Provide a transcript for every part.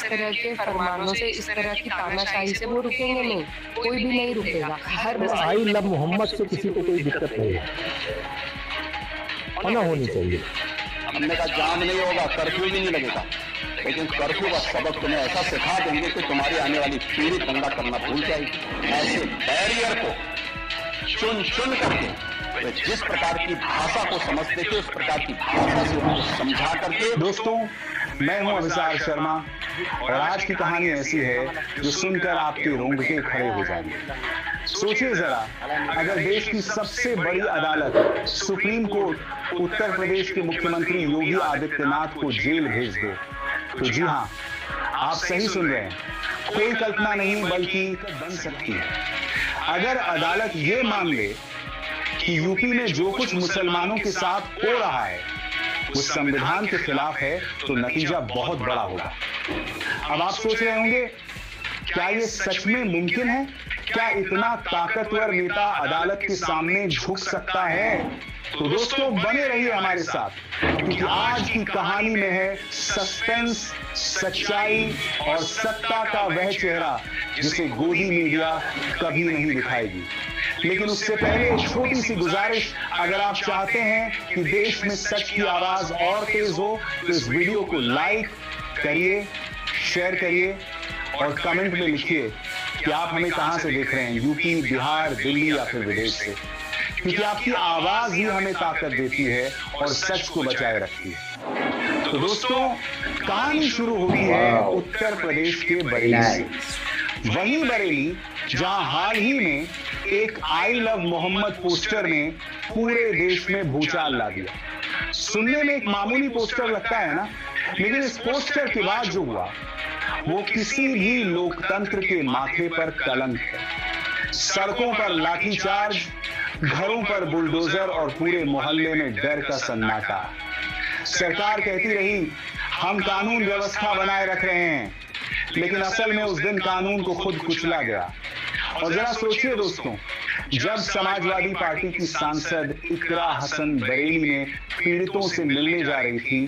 तरह के फरमानों से, इस तरह की तानाशाही से वो रुकेंगे नहीं, कोई भी नहीं रुकेगा। हर आई लव मोहम्मद से किसी को कोई दिक्कत नहीं है, होना होनी चाहिए। हमने कहा जाम नहीं होगा, कर्फ्यू भी नहीं लगेगा, लेकिन कर्फ्यू का सबक तुम्हें ऐसा सिखा देंगे कि तुम्हारी आने वाली पीढ़ी दंगा करना भूल जाएगी। ऐसे बैरियर को चुन चुन करके वे जिस प्रकार की भाषा को समझते थे उस प्रकार की भाषा से उनको समझा करके। दोस्तों, मैं हूं अभिसार शर्मा और आज की कहानी ऐसी है जो सुनकर आपके रोंगटे खड़े हो जाएंगे। सोचिए जरा, अगर देश की सबसे बड़ी अदालत सुप्रीम कोर्ट उत्तर प्रदेश के मुख्यमंत्री योगी आदित्यनाथ को जेल भेज दे, तो जी हां, आप सही सुन रहे हैं, कोई कल्पना नहीं बल्कि बन सकती है। अगर अदालत ये मान ले कि यूपी में जो कुछ मुसलमानों के साथ हो रहा है वो संविधान के खिलाफ है, तो नतीजा बहुत बड़ा होगा। अब आप सोच रहे होंगे, क्या ये सच में मुमकिन है? क्या इतना ताकतवर नेता अदालत के सामने झुक सकता है? तो दोस्तों, बने रहिए हमारे साथ, क्योंकि आज की कहानी में है सस्पेंस, सच्चाई और सत्ता का वह चेहरा जिसे गोदी मीडिया कभी नहीं दिखाएगी। लेकिन उससे पहले एक छोटी सी गुजारिश, अगर आप चाहते हैं कि देश में सच की आवाज और तेज हो तो इस वीडियो को लाइक करिए, शेयर करिए और कमेंट में लिखिए कि आप हमें कहां से देख रहे हैं, यूपी, बिहार, दिल्ली या फिर विदेश से, क्योंकि आपकी आवाज ही हमें ताकत देती है और सच को बचाए रखती है। तो दोस्तों, कहानी शुरू होती है उत्तर प्रदेश के बरेली से। वही बरेली जहां हाल ही में एक आई लव मोहम्मद पोस्टर ने पूरे देश में भूचाल ला दिया। सुनने में एक मामूली पोस्टर लगता है ना, लेकिन इस पोस्टर के बाद जो हुआ वो किसी भी लोकतंत्र के माथे पर कलंक है। सड़कों पर लाठीचार्ज, घरों पर बुलडोजर और पूरे मोहल्ले में डर का सन्नाटा। सरकार कहती रही हम कानून व्यवस्था बनाए रख रहे हैं, लेकिन असल में उस दिन कानून को खुद कुचला गया। और जरा सोचिए दोस्तों, जब समाजवादी पार्टी की सांसद इकरा हसन बरेली में पीड़ितों से मिलने जा रही थी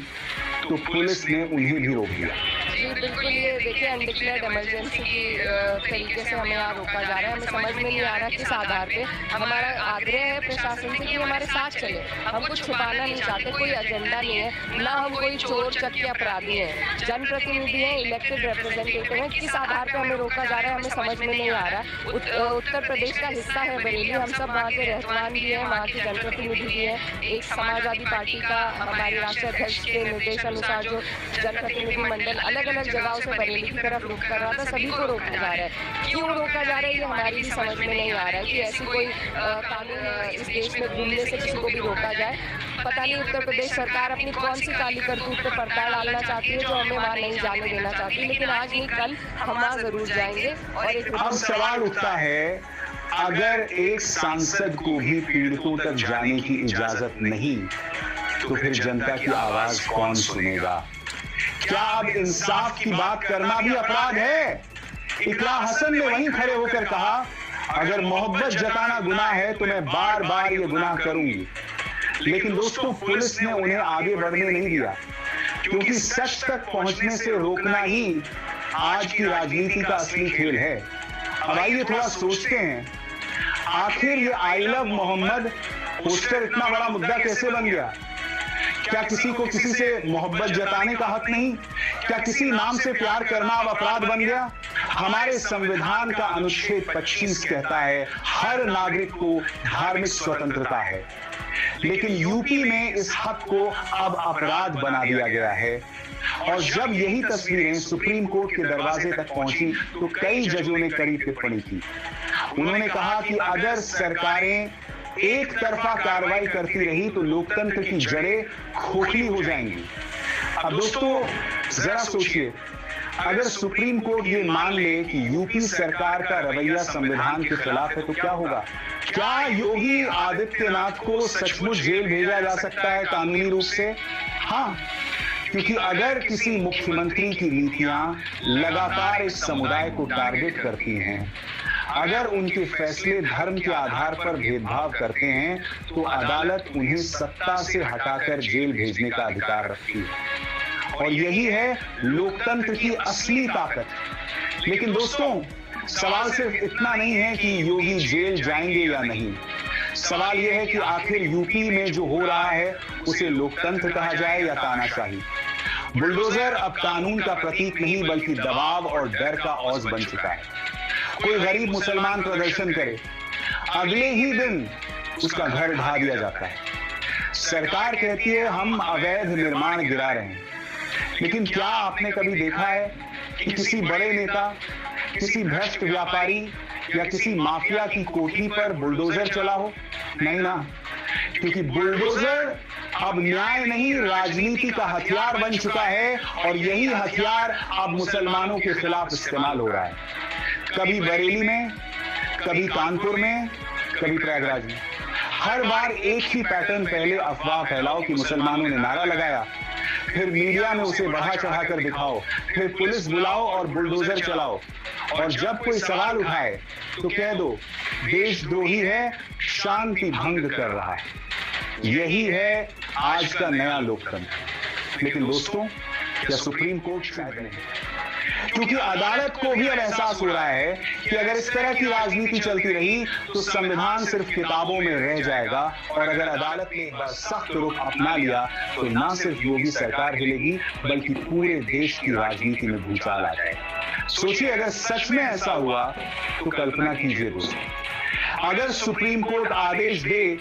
तो पुलिस ने उन्हें भी रोक दिया। जी बिल्कुल, ये देखिए अनडिक्लेयर्ड इमरजेंसी की तरीके से हमें यहाँ रोका जा रहा है। हमें समझ में नहीं आ रहा किस आधार पे। हमारा आग्रह है प्रशासन से कि हमारे साथ चले, हम कुछ छुपाना नहीं चाहते, कोई एजेंडा नहीं है, ना हम कोई चोर चक्के अपराधी हैं, जनप्रतिनिधि हैं, इलेक्टेड रिप्रेजेंटेटिव हैं। किस आधार पे हमें रोका जा रहा है हमें समझ में नहीं आ रहा। उत्तर प्रदेश का हिस्सा है बरेली, हम सब वहाँ के रहवान भी हैं, वहाँ के जनप्रतिनिधि भी हैं। एक समाजवादी पार्टी का हमारे राष्ट्रीय अध्यक्ष के निर्देश अनुसार जो जनप्रतिनिधि मंडल अलग अलग जगहों से बरेली की तरफ रुक कर रहा था, सभी को रोका जा रहा है। क्यों रोका जा रहा है ये हमारी भी समझ में नहीं आ रहा है कि ऐसी कोई कानून इस देश में घूमने से किसी को भी रोका जाए। पता नहीं उत्तर प्रदेश सरकार अपनी कौन सी काली करतूत पे पर्दा डालना चाहती है जो हमें वहाँ नहीं जाने देना चाहती, लेकिन आज नहीं कल हम वहाँ जरूर जाएंगे। और एक अब सवाल उठता है, अगर एक सांसद को भी पीड़ितों तक जाने की इजाजत नहीं तो फिर जनता की आवाज कौन सुनेगा? क्या अब इंसाफ की बात करना भी अपराध है? इकरा हसन ने वहीं खड़े होकर कहा, अगर मोहब्बत जताना गुनाह है तो मैं बार बार ये गुनाह करूंगी। लेकिन दोस्तों, पुलिस ने उन्हें आगे बढ़ने नहीं दिया, क्योंकि सच तक पहुंचने से रोकना ही आज की राजनीति का असली खेल है। अब आइए थोड़ा सोचते हैं, आखिर ये आई लव मोहम्मद पोस्टर इतना बड़ा मुद्दा कैसे बन गया? क्या किसी को किसी से मोहब्बत जताने का हक नहीं? क्या किसी नाम से प्यार करना अब अपराध बन गया? हमारे संविधान का अनुच्छेद 25 कहता है हर नागरिक को धार्मिक स्वतंत्रता है, लेकिन यूपी में इस हक को अब अपराध बना दिया गया है। और जब यही तस्वीरें सुप्रीम कोर्ट के दरवाजे तक पहुंची तो कई जजों ने कड़ी टिप्पणी की। उन्होंने कहा कि अगर सरकारें एक तरफा कार्रवाई करती रही तो लोकतंत्र की जड़ें खोखली हो जाएंगी। अब दोस्तों, जरा सोचिए, अगर सुप्रीम कोर्ट ये मान ले कि यूपी सरकार का रवैया संविधान के खिलाफ है तो क्या होगा? क्या योगी आदित्यनाथ को सचमुच जेल भेजा जा सकता है कानूनी रूप से? हाँ, क्योंकि अगर किसी मुख्यमंत्री की नीतियां लगातार इस समुदाय को टारगेट करती हैं, अगर उनके फैसले धर्म के आधार पर भेदभाव करते हैं, तो अदालत उन्हें सत्ता से हटाकर जेल भेजने का अधिकार रखती है। और यही है लोकतंत्र की असली ताकत। लेकिन दोस्तों, सवाल सिर्फ इतना नहीं है कि योगी जेल जाएंगे या नहीं। सवाल यह है कि आखिर यूपी में जो हो रहा है उसे लोकतंत्र कहा जाए या तानाशाही। बुलडोजर अब कानून का प्रतीक नहीं बल्कि दबाव और डर का औज बन चुका है। कोई गरीब मुसलमान प्रदर्शन करे, अगले ही दिन उसका घर ढा दिया जाता है। सरकार कहती है हम अवैध निर्माण गिरा रहे हैं, लेकिन क्या आपने कभी देखा है कि किसी बड़े नेता, किसी भ्रष्ट व्यापारी या किसी माफिया की कोठी पर बुलडोजर चला हो? नहीं ना, क्योंकि बुलडोजर अब न्याय नहीं राजनीति का हथियार बन चुका है और यही हथियार अब मुसलमानों के खिलाफ इस्तेमाल हो रहा है। कभी बरेली में, कभी कानपुर में, कभी प्रयागराज में। हर बार एक ही पैटर्न। पहले अफवाह फैलाओ कि मुसलमानों ने नारा लगाया, फिर मीडिया में उसे बढ़ा चढ़ाकर दिखाओ, फिर पुलिस बुलाओ और बुलडोजर चलाओ, और जब कोई सवाल उठाए तो कह दो देशद्रोही है, शांति भंग कर रहा है। यही है आज का नया लोकतंत्र। लेकिन दोस्तों, क्या सुप्रीम कोर्ट शायद नहीं, क्योंकि अदालत को भी अब एहसास हो रहा है कि अगर इस तरह की राजनीति चलती रही तो संविधान सिर्फ किताबों में रह जाएगा, और अगर अदालत ने एक बार सख्त रुख अपना लिया तो ना सिर्फ योगी सरकार हिलेगी बल्कि पूरे देश की राजनीति में भूचाल आ जाएगा। सोचिए, अगर सच में ऐसा हुआ तो कल्पना कीजिए दोस्तों, अगर सुप्रीम कोर्ट आदेश दे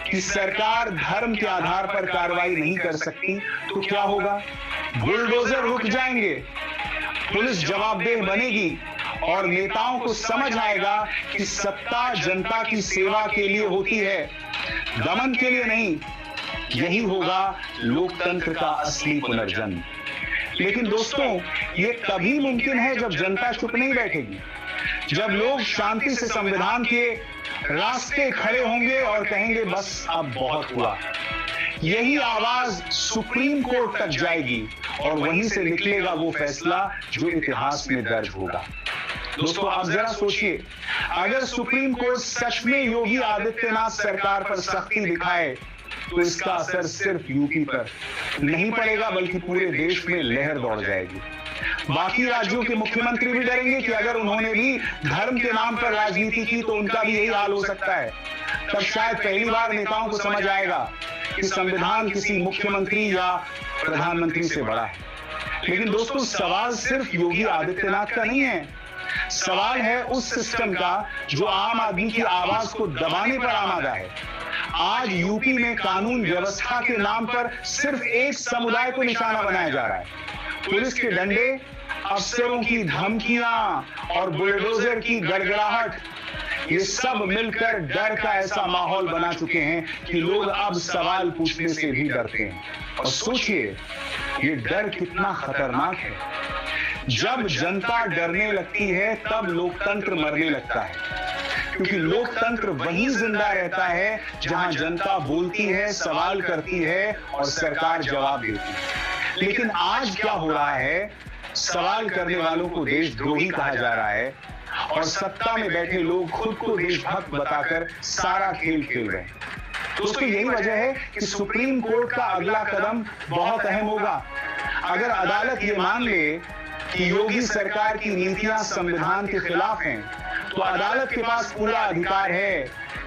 कि सरकार धर्म के आधार पर कार्रवाई नहीं कर सकती तो क्या होगा? बुलडोजर रुक जाएंगे, पुलिस जवाबदेह बनेगी और नेताओं को समझ आएगा कि सत्ता जनता की सेवा के लिए होती है, दमन के लिए नहीं। यही होगा लोकतंत्र का असली पुनर्जन्म। लेकिन दोस्तों, ये तभी मुमकिन है जब जनता चुप नहीं बैठेगी, जब लोग शांति से संविधान के रास्ते खड़े होंगे और कहेंगे बस अब बहुत हुआ। यही आवाज सुप्रीम कोर्ट तक जाएगी और वहीं से निकलेगा वो फैसला जो इतिहास में दर्ज होगा। दोस्तों, आप जरा सोचिए, अगर सुप्रीम कोर्ट सच में योगी आदित्यनाथ सरकार पर सख्ती दिखाए तो इसका असर सिर्फ यूपी पर नहीं पड़ेगा बल्कि पूरे देश में लहर दौड़ जाएगी। बाकी राज्यों के मुख्यमंत्री भी डरेंगे कि अगर उन्होंने भी धर्म के नाम पर राजनीति की तो उनका भी यही हाल हो सकता है। तब शायद पहली बार नेताओं को समझ आएगा कि संविधान किसी मुख्यमंत्री या प्रधानमंत्री से बड़ा है। लेकिन दोस्तों, सवाल सिर्फ योगी आदित्यनाथ का नहीं है, सवाल है उस सिस्टम का जो आम आदमी की आवाज को दबाने पर आमादा है। आज यूपी में कानून व्यवस्था के नाम पर सिर्फ एक समुदाय को निशाना बनाया जा रहा है। पुलिस के डंडे, अफसरों की धमकियां और बुलडोजर की गड़गड़ाहट, ये सब मिलकर डर का ऐसा माहौल बना चुके हैं कि लोग अब सवाल पूछने से भी डरते हैं। और सोचिए, ये डर कितना खतरनाक है। जब जनता डरने लगती है तब लोकतंत्र मरने लगता है, क्योंकि लोकतंत्र वहीं जिंदा रहता है जहां जनता बोलती है, सवाल करती है और सरकार जवाब देती है। लेकिन आज क्या हो रहा है? सवाल करने वालों को देशद्रोही कहा जा रहा है और सत्ता में बैठे लोग खुद को देशभक्त बताकर सारा खेल खेल रहे हैं। दोस्तों, यही वजह है कि सुप्रीम कोर्ट का अगला कदम बहुत अहम होगा। अगर अदालत ये मान ले कि योगी सरकार की नीतियां संविधान के खिलाफ हैं, तो अदालत के पास पूरा अधिकार है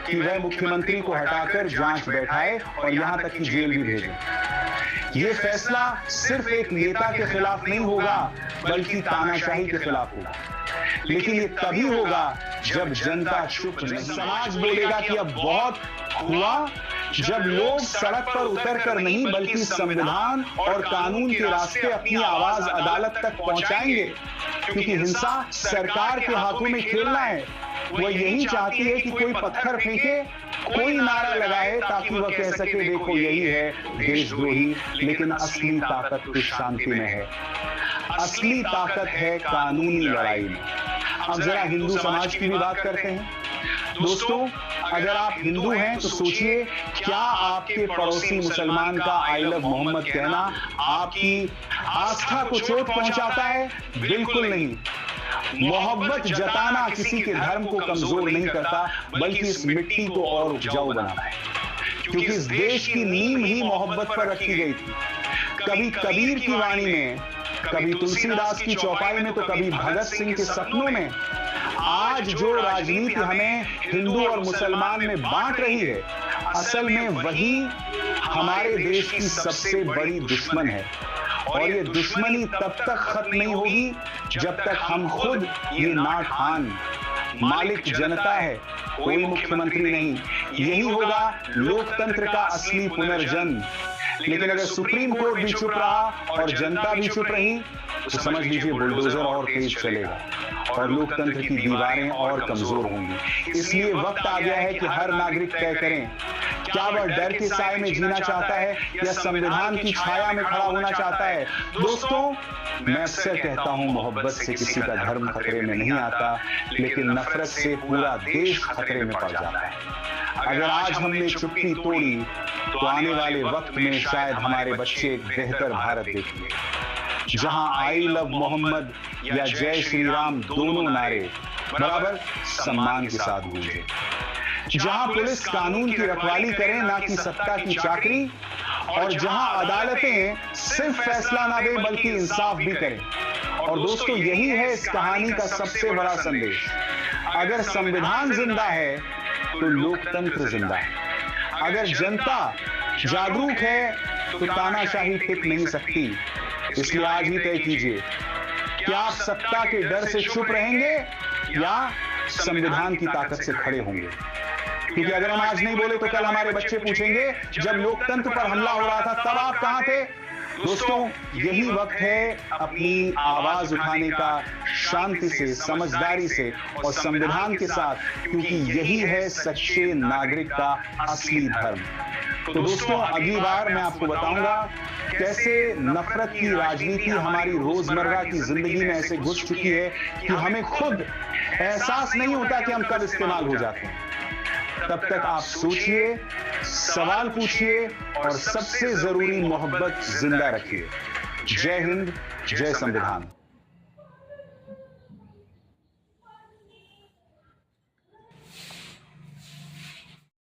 कि वह मुख्यमंत्री को हटाकर जांच बैठाए और यहां तक कि जेल भी भेजे। यह फैसला सिर्फ एक नेता के खिलाफ नहीं होगा बल्कि तानाशाही के खिलाफ होगा। लेकिन ये तभी होगा जब जनता चुप नहीं, समाज बोलेगा कि अब बहुत हुआ, जब लोग सड़क पर उतरकर नहीं बल्कि संविधान और कानून के रास्ते अपनी आवाज अदालत तक पहुंचाएंगे। क्योंकि हिंसा सरकार के हाथों में खेलना है। वह यही चाहती है कि कोई पत्थर फेंके, कोई नारा लगाए ताकि वह कह सके देखो यही है देशद्रोही। लेकिन असली ताकत तो शांति में है, असली ताकत है कानूनी लड़ाई में। अब जरा हिंदू समाज की भी बात करते हैं। दोस्तों, अगर आप हिंदू हैं तो सोचिए, क्या आपके पड़ोसी मुसलमान का आई लव मोहम्मद कहना आपकी आस्था को चोट पहुंचाता है? बिल्कुल नहीं। मोहब्बत जताना किसी के धर्म को कमजोर नहीं करता बल्कि इस मिट्टी को और उपजाऊ बनाता है, क्योंकि इस देश की नींव ही मोहब्बत पर रखी गई थी। कभी कबीर की वाणी में, कभी तुलसीदास की चौपाई में, तो कभी भगत सिंह के सपनों में। आज जो राजनीति हमें हिंदू और मुसलमान में बांट रही है, असल में वही हमारे देश की सबसे बड़ी दुश्मन है। और ये दुश्मनी तब तक खत्म नहीं होगी जब तक हम खुद ये ना ठान, मालिक जनता है, कोई मुख्यमंत्री नहीं। यही होगा लोकतंत्र का असली पुनर्जन्म। लेकिन अगर सुप्रीम कोर्ट भी चुप रहा और जनता भी चुप रही, तो समझ लीजिए बुलडोजर और तेज चलेगा और लोकतंत्र की दीवारें और कमजोर होंगी। इसलिए वक्त आ गया है कि हर नागरिक तय करें, क्या वह डर के साए में जीना चाहता है या संविधान की छाया में खड़ा होना चाहता है। दोस्तों, मैं अक्सर कहता हूं, मोहब्बत से किसी का धर्म खतरे में नहीं आता, लेकिन नफरत से पूरा देश खतरे में पड़ जाता है। अगर आज हमने चुप्पी तोड़ी, तो आने वाले वक्त में शायद हमारे बच्चे एक बेहतर भारत देखेंगे, जहां आई लव मोहम्मद या जय श्री राम दोनों नारे बराबर सम्मान के साथ गूंजे, जहां पुलिस कानून की रखवाली करे, ना कि सत्ता की चाकरी, और जहां अदालतें सिर्फ फैसला ना दे बल्कि इंसाफ भी करें। और दोस्तों, यही है इस कहानी का सबसे बड़ा संदेश। अगर संविधान जिंदा है तो लोकतंत्र जिंदा है। अगर जनता जागरूक है तो तानाशाही टिक नहीं सकती। इसलिए आज ही तय कीजिए, क्या आप सत्ता के डर से चुप रहेंगे या संविधान की ताकत से खड़े होंगे। क्योंकि अगर हम आज नहीं बोले तो कल हमारे बच्चे पूछेंगे, जब लोकतंत्र पर हमला हो रहा था तब आप कहां थे। दोस्तों, यही वक्त है अपनी आवाज उठाने का, शांति से, समझदारी से और संविधान के साथ, क्योंकि यही है सच्चे नागरिक का असली धर्म। तो दोस्तों, अगली बार मैं आपको बताऊंगा कैसे नफरत की राजनीति हमारी रोजमर्रा की जिंदगी में ऐसे घुस चुकी है कि हमें खुद एहसास नहीं होता कि हम कब इस्तेमाल हो जाते हैं। तब तक आप सोचिए, सवाल पूछिए और सबसे जरूरी मोहब्बत जिंदा रखिए। जय हिंद, जय संविधान।